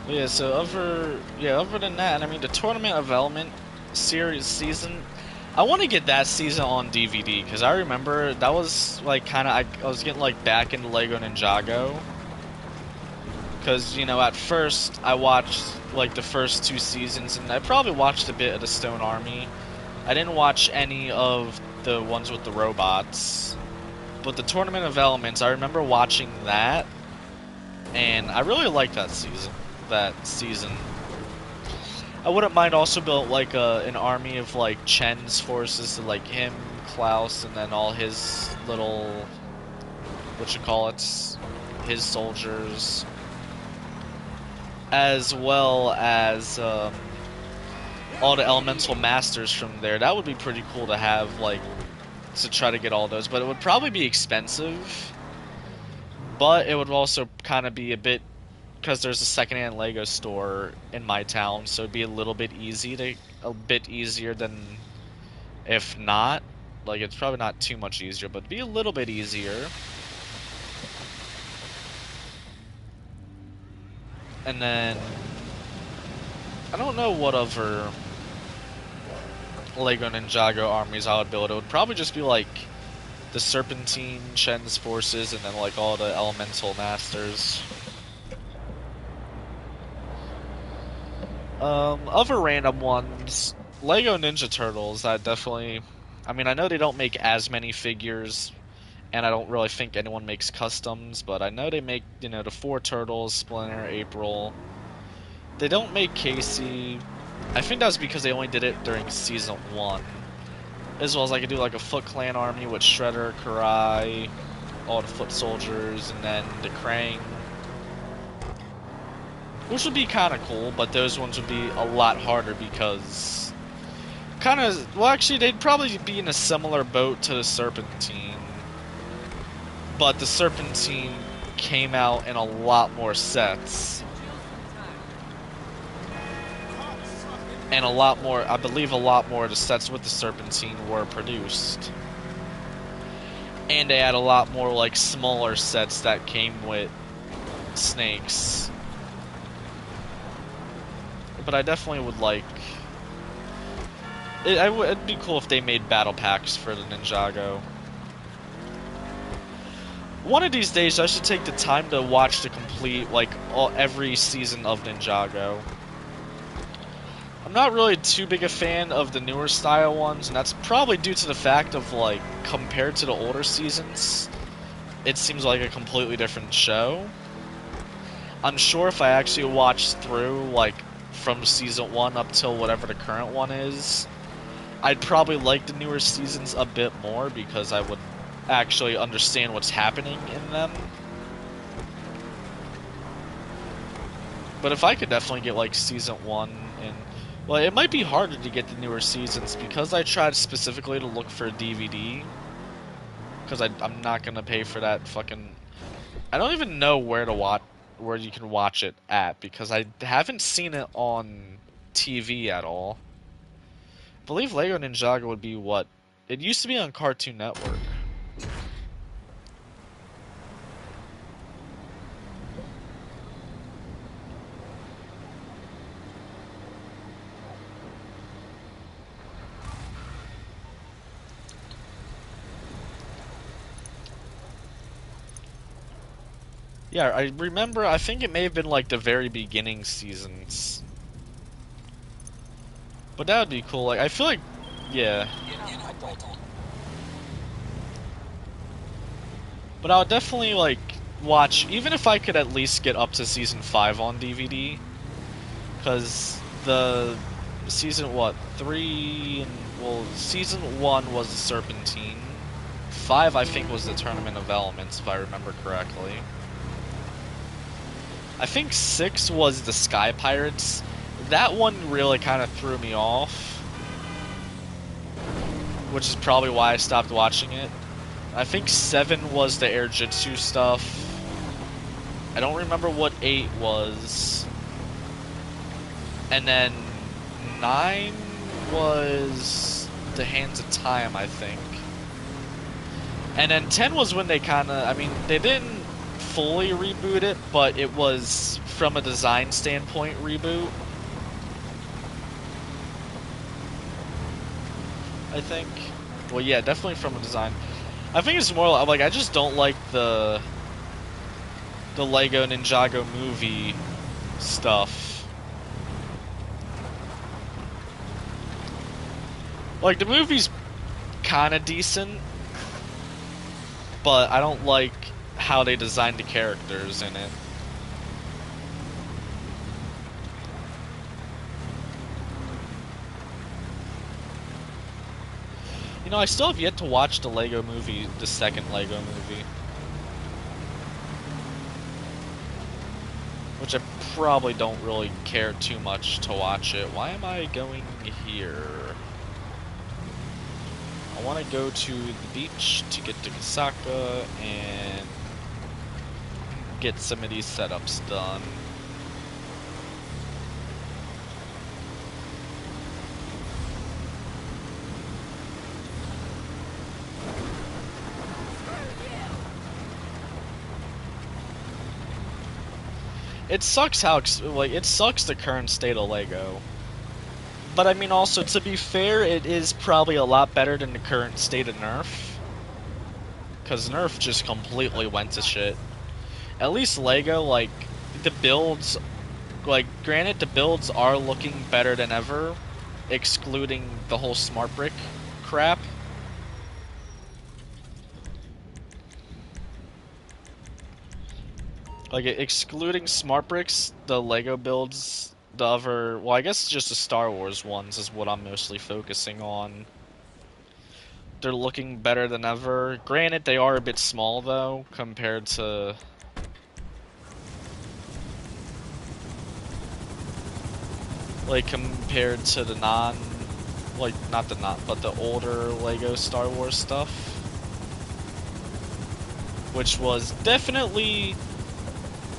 Yeah, so other than that, I mean, the Tournament of Element season, I want to get that season on DVD, because I remember that was, like, kind of, I was getting, like, back into Lego Ninjago, because, you know, at first, I watched, like, the first 2 seasons, and I probably watched a bit of the Stone Army. I didn't watch any of the ones with the robots, but the Tournament of Elements, I remember watching that, and I really liked that season. I wouldn't mind also built like an army of like Chen's forces, so like him, Klaus, and then all his little, his soldiers, as well as all the Elemental Masters from there. That would be pretty cool to have, like, to try to get all those, but it would probably be expensive, but it would also kind of be a bit, because there's a secondhand Lego store in my town, so it'd be a bit easier than if not. Like, it's probably not too much easier, but it'd be a little bit easier. And then I don't know what other Lego Ninjago armies I would build. It would probably just be like the Serpentine, Chen's forces, and then like all the Elemental Masters. Other random ones, Lego Ninja Turtles, I mean, I know they don't make as many figures, and I don't really think anyone makes customs, but I know they make, you know, the 4 Turtles, Splinter, April. They don't make Casey. I think that's because they only did it during Season 1. As well as I could do like a Foot Clan army with Shredder, Karai, all the Foot Soldiers, and then the Krang. Which would be kind of cool, but those ones would be a lot harder because well, actually, they'd probably be in a similar boat to the Serpentine, but the Serpentine came out in a lot more sets, and I believe a lot more of the sets with the Serpentine were produced, and they had a lot more like smaller sets that came with snakes. But I definitely would like it. It'd be cool if they made battle packs for the Ninjago. One of these days, I should take the time to watch the complete, like, every season of Ninjago. I'm not really too big a fan of the newer style ones, and that's probably due to the fact of, like, compared to the older seasons, it seems like a completely different show. I'm sure if I actually watched through, like, from season 1 up till whatever the current one is, I'd probably like the newer seasons a bit more because I would actually understand what's happening in them. But if I could definitely get, like, season 1 and... Well, it might be harder to get the newer seasons because I tried specifically to look for a DVD. Because I'm not gonna pay for that fucking... I don't even know where you can watch it at, because I haven't seen it on TV at all. I believe Lego Ninjago would be what? It used to be on Cartoon Network. Yeah, I remember, I think it may have been like the very beginning seasons. But that would be cool. Like, I feel like, yeah. But I would definitely, like, watch, even if I could at least get up to season 5 on DVD. Because the season, what, 3, and, well, season 1 was the Serpentine. 5, I think, was the Tournament of Elements, if I remember correctly. I think 6 was the Sky Pirates. That one really kind of threw me off, which is probably why I stopped watching it. I think 7 was the Air Jitsu stuff. I don't remember what 8 was. And then 9 was the Hands of Time, I think. And then 10 was when they kind of, I mean, they didn't fully reboot it, but it was, from a design standpoint, reboot. I think. Well, yeah, definitely from a design. I think it's more like, I just don't like the Lego Ninjago movie stuff. Like, the movie's kind of decent, but I don't like how they designed the characters in it. You know, I still have yet to watch the Lego movie, the second Lego movie. Which I probably don't really care too much to watch it. Why am I going here? I want to go to the beach to get to Kasaka and get some of these setups done. It sucks how, like, it sucks the current state of Lego. But I mean, also, to be fair, it is probably a lot better than the current state of Nerf. Because Nerf just completely went to shit. At least Lego, like, the builds, like, granted, the builds are looking better than ever, excluding the whole smart brick crap. Like, excluding smart bricks, the Lego builds, the other, well, I guess just the Star Wars ones is what I'm mostly focusing on. They're looking better than ever. Granted, they are a bit small, though, compared to... like, compared to the like, not the but the older Lego Star Wars stuff. Which was definitely...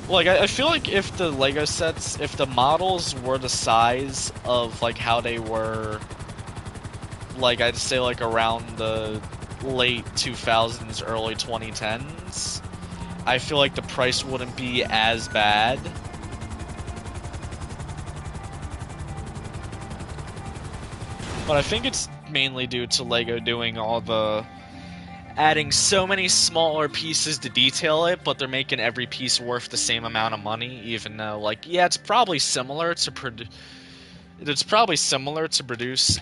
like, I feel like if the Lego sets, if the models were the size of, like, how they were, like, I'd say, like, around the late 2000s, early 2010s, I feel like the price wouldn't be as bad. But I think it's mainly due to Lego doing all the... adding so many smaller pieces to detail it, but they're making every piece worth the same amount of money, even though, like, yeah, it's probably similar to It's probably similar to produce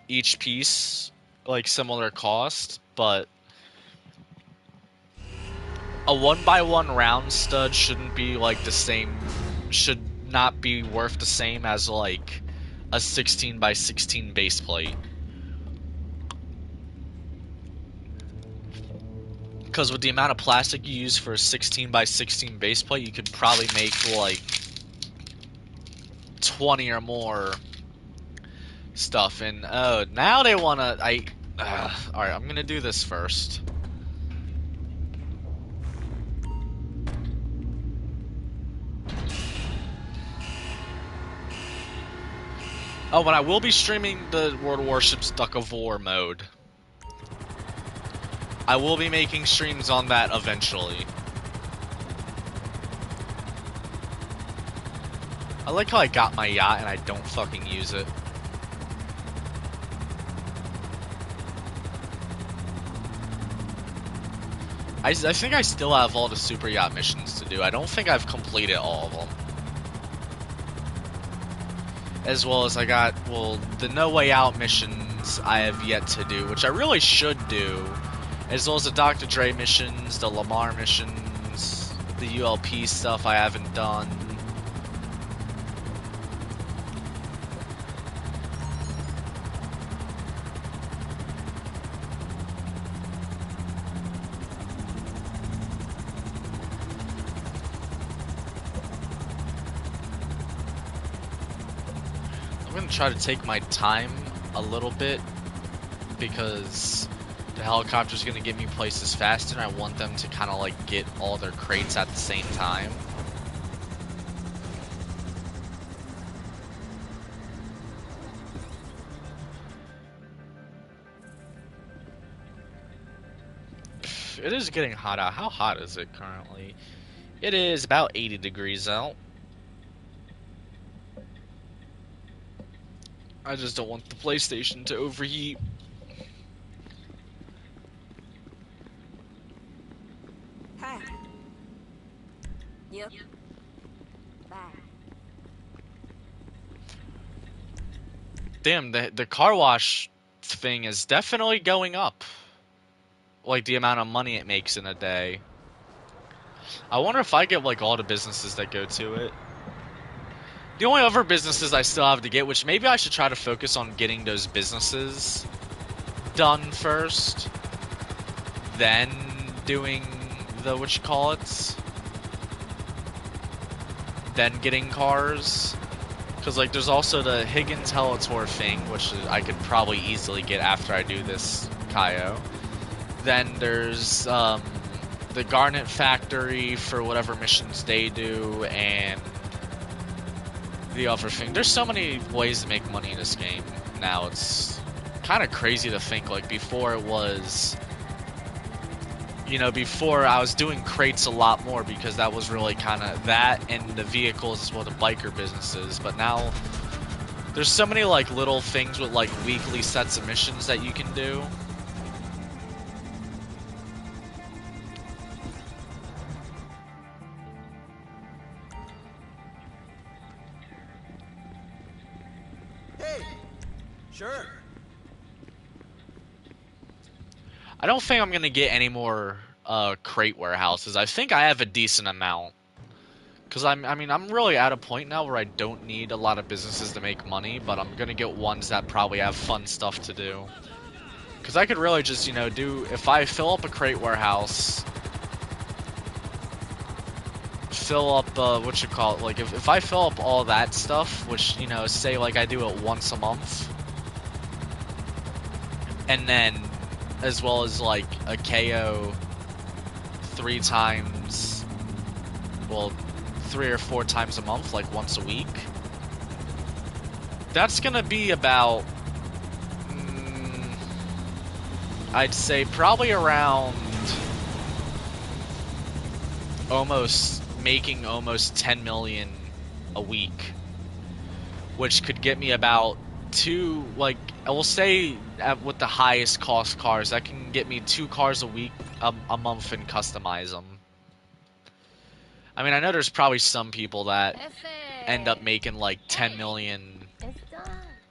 each piece, like similar cost, but a 1x1 round stud shouldn't be like the same, should not be worth the same as like a 16x16 base plate. Because with the amount of plastic you use for a 16x16 base plate, you could probably make like 20 or more stuff. And oh, now they wanna. Alright, I'm gonna do this first. Oh, but I will be streaming the World of Warships Duck of War mode. I will be making streams on that eventually. I like how I got my yacht and I don't fucking use it. I think I still have all the super yacht missions to do. I don't think I've completed all of them. As well as I got, well, the No Way Out missions I have yet to do, which I really should do. As well as the Dr. Dre missions, the Lamar missions, the ULP stuff I haven't done. I'm gonna try to take my time a little bit because the helicopter's gonna get me places faster and I want them to kind of like get all their crates at the same time. It is getting hot out. How hot is it currently? It is about 80 degrees out. I just don't want the PlayStation to overheat. Hi. Yep. Bye. Damn, the car wash thing is definitely going up. Like the amount of money it makes in a day. I wonder if I get like all the businesses that go to it. The only other businesses I still have to get, which maybe I should try to focus on getting those businesses done first, then doing the then getting cars. Because like there's also the Higgins Helator thing, which I could probably easily get after I do this Kaio. Then there's the Garnet Factory for whatever missions they do, and the other thing. There's so many ways to make money in this game now. It's kind of crazy to think. Like before it was, you know, before I was doing crates a lot more because that was really kind of that and the vehicles as well, the biker businesses. But now there's so many like little things with like weekly sets of missions that you can do. Sure. I don't think I'm going to get any more crate warehouses. I think I have a decent amount. Because I mean, I'm really at a point now where I don't need a lot of businesses to make money, but I'm going to get ones that probably have fun stuff to do. Because I could really just, you know, if I fill up a crate warehouse, fill up, like, if I fill up all that stuff, which, you know, say, like, I do it once a month, and then, as well as, like, a KO 3 or 4 times a month, like, once a week, that's gonna be about, I'd say probably around making almost 10 million a week, which could get me about I will say with the highest cost cars, that can get me 2 cars a week, a month, and customize them. I mean, I know there's probably some people that end up making like 10 million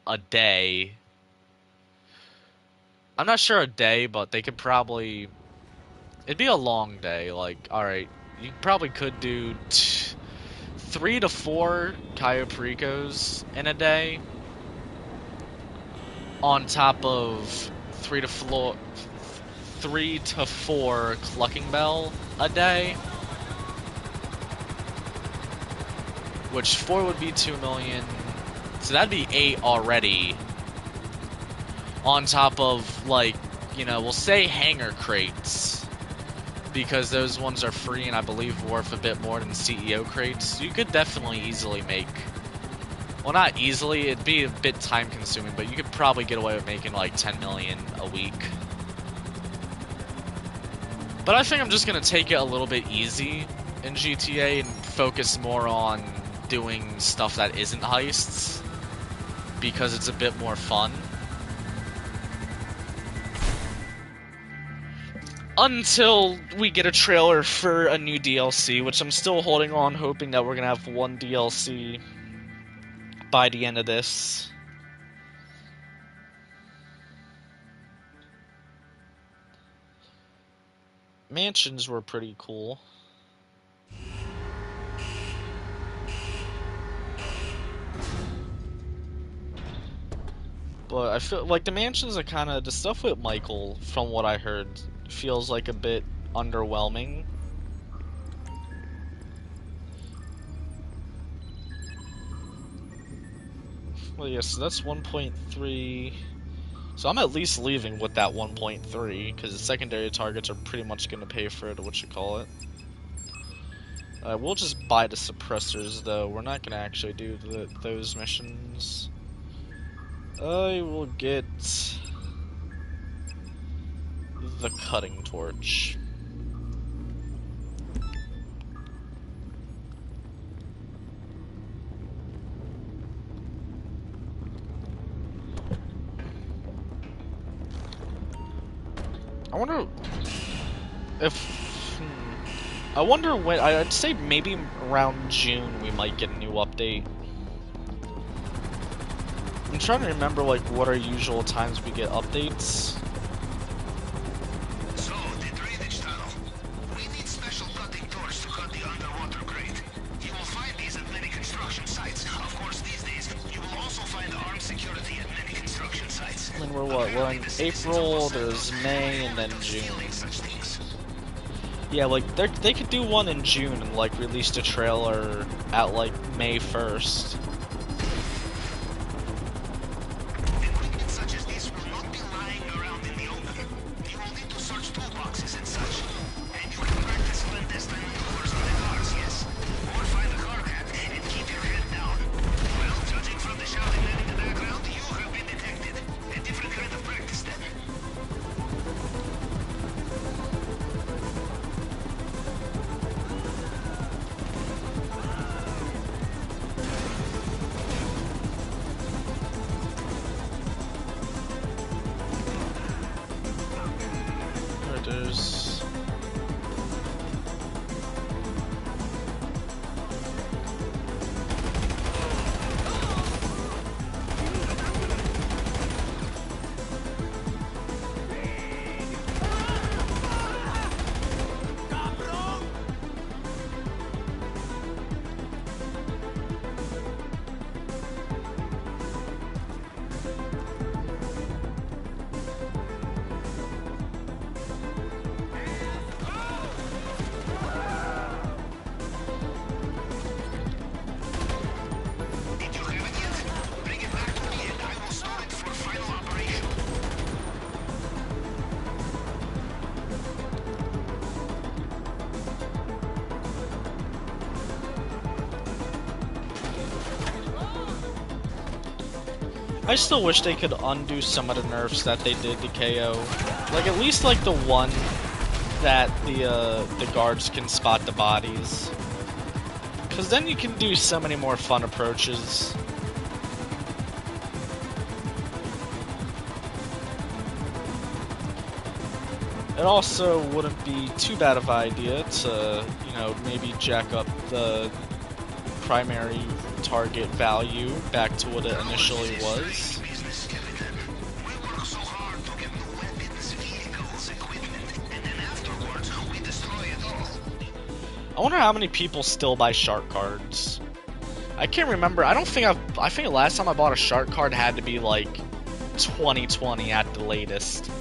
a day. I'm not sure a day, but they could probably... It'd be a long day. Like, alright, you probably could do 3 to 4 Cayo Pericos in a day. On top of 3 to 4 Clucking Bell a day. Which 4 would be 2 million. So that'd be 8 already. On top of, like, you know, we'll say hanger crates. Because those ones are free and I believe worth a bit more than CEO crates. You could definitely easily make... Well, not easily, it'd be a bit time consuming, but you could probably get away with making like 10 million a week. But I think I'm just gonna take it a little bit easy in GTA and focus more on doing stuff that isn't heists. Because it's a bit more fun. Until we get a trailer for a new DLC, which I'm still holding on, hoping that we're gonna have one DLC by the end of this. Mansions were pretty cool. But I feel like the mansions are kind of... The stuff with Michael, from what I heard, feels like a bit underwhelming. Well, yeah, so that's 1.3. So I'm at least leaving with that 1.3, because the secondary targets are pretty much going to pay for it, whatchamacallit. We'll just buy the suppressors, though. We're not going to actually do those missions. I will get the cutting torch. I wonder if... I wonder when... I'd say maybe around June we might get a new update. I'm trying to remember, like, what our usual times we get updates. So, the drainage tunnel. We need special cutting torch to cut the underwater grate. You will find these at many construction sites. Of course, these days, you will also find armed security at many construction sites. I mean, we're what? We're in April, there's May, and then June. Yeah, like, they could do one in June and, like, release the trailer at, like, May 1st. I still wish they could undo some of the nerfs that they did to KO. Like, at least, like, the one that the guards can spot the bodies. Because then you can do so many more fun approaches. It also wouldn't be too bad of an idea to, you know, maybe jack up the primary target value back to what it initially was. Business, Captain. We work so hard to get new weapons, vehicles, equipment, and then afterwards we destroy it all. I wonder how many people still buy shark cards. I can't remember. I think the last time I bought a shark card had to be like 2020 at the latest.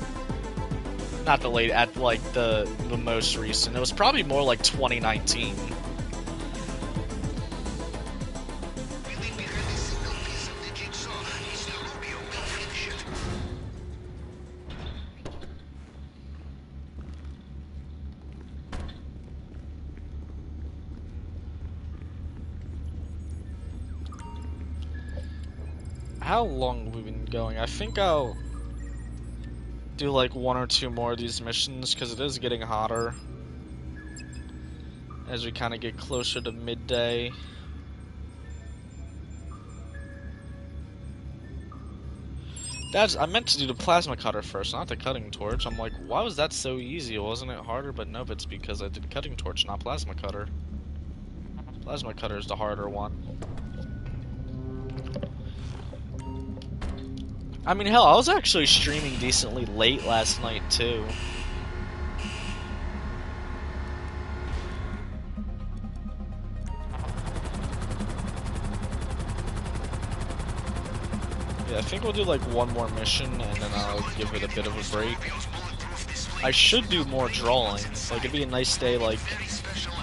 Not the late, at like the most recent. It was probably more like 2019. How long have we been going? I think I'll do like 1 or 2 more of these missions because it is getting hotter as we kind of get closer to midday. I meant to do the plasma cutter first, not the cutting torch. I'm like, why was that so easy? Wasn't it harder? But no, it's because I did cutting torch, not plasma cutter. Plasma cutter is the harder one. I mean, hell, I was actually streaming decently late last night, too. Yeah, I think we'll do like 1 more mission, and then I'll give it a bit of a break. I should do more drawing. Like, it'd be a nice day, like,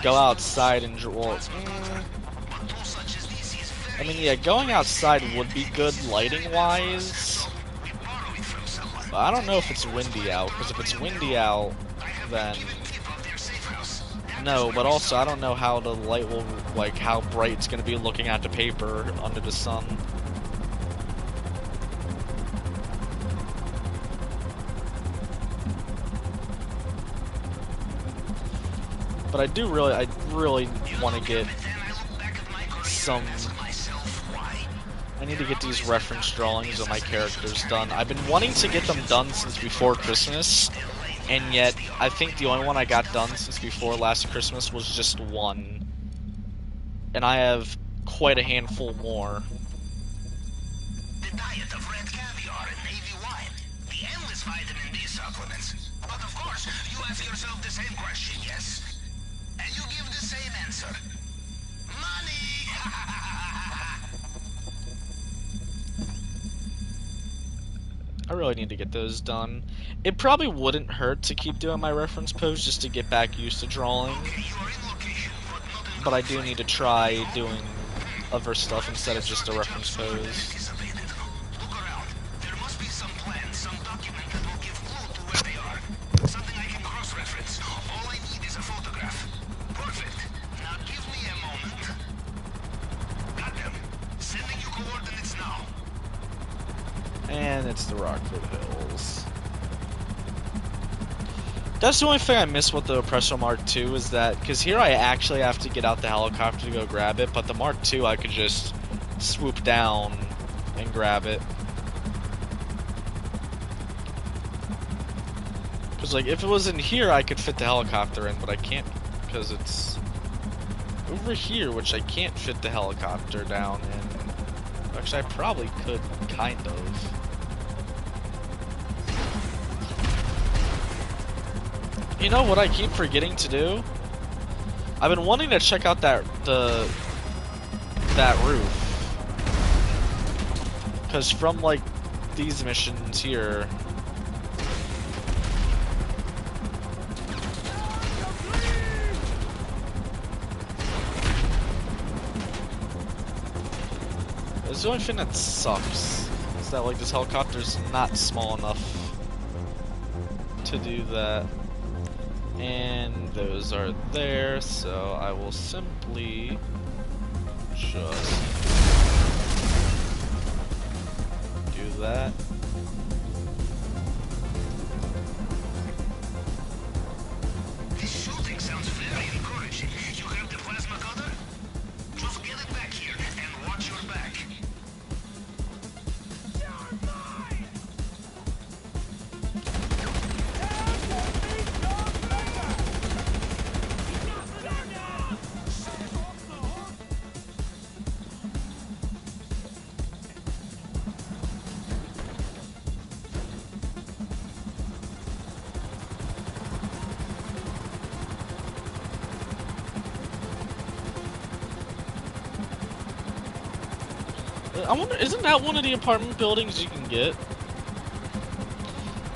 go outside and draw. I mean, yeah, going outside would be good lighting-wise. But I don't know if it's windy out, because if it's windy out, then no, but also I don't know how the light will, like, how bright it's going to be looking at the paper under the sun. But I really want to get some... I need to get these reference drawings of my characters done. I've been wanting to get them done since before Christmas, and yet I think the only one I got done since before last Christmas was just 1. And I have quite a handful more. The diet of red caviar and navy wine, the endless vitamin D supplements. But of course, you ask yourself the same question, yes? And you give the same answer. Money! I really need to get those done. It probably wouldn't hurt to keep doing my reference pose just to get back used to drawing. But I do need to try doing other stuff instead of just a reference pose. Look around. There must be some plan, some document that will give clue to where they are. Something I can cross-reference. All I need is a photograph. Perfect. Now give me a moment. Got them. Sending you coordinates now. And it's the Rockford Hills. That's the only thing I miss with the Oppressor Mark II is that, because here I actually have to get out the helicopter to go grab it, but the Mark II I could just swoop down and grab it. Because, like, if it was in here, I could fit the helicopter in, but I can't, because it's over here, which I can't fit the helicopter down in. Actually, I probably could, kind of. You know what I keep forgetting to do? I've been wanting to check out that roof. Because from, like, these missions here... It's the only thing that sucks. Is that, like, this helicopter's not small enough to do that. And those are there, so I will simply just do that. This shooting sounds very encouraging. You have the plasma cutter? Just get it back here and watch your back. I wonder, isn't that one of the apartment buildings you can get?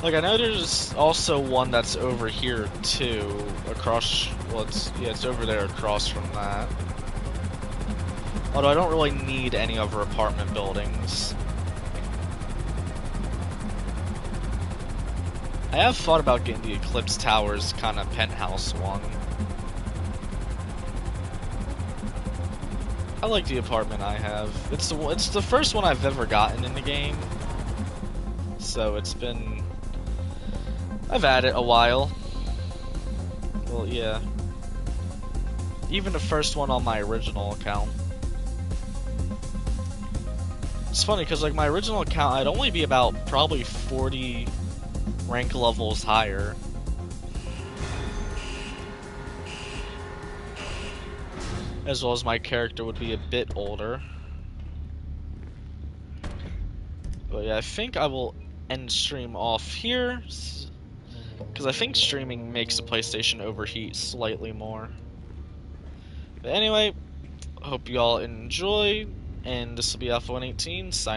Like, I know there's also one that's over here, too, across, well, it's over there across from that. Although I don't really need any other apartment buildings. I have thought about getting the Eclipse Towers kind of penthouse one. I like the apartment I have. It's the first one I've ever gotten in the game. So it's been... I've had it a while. Well, yeah. Even the first one on my original account. It's funny, because like my original account, I'd only be about probably 40 rank levels higher. As well as my character would be a bit older. But yeah, I think I will end stream off here. Because I think streaming makes the PlayStation overheat slightly more. But anyway, hope you all enjoy. And this will be Alpha 118 signing.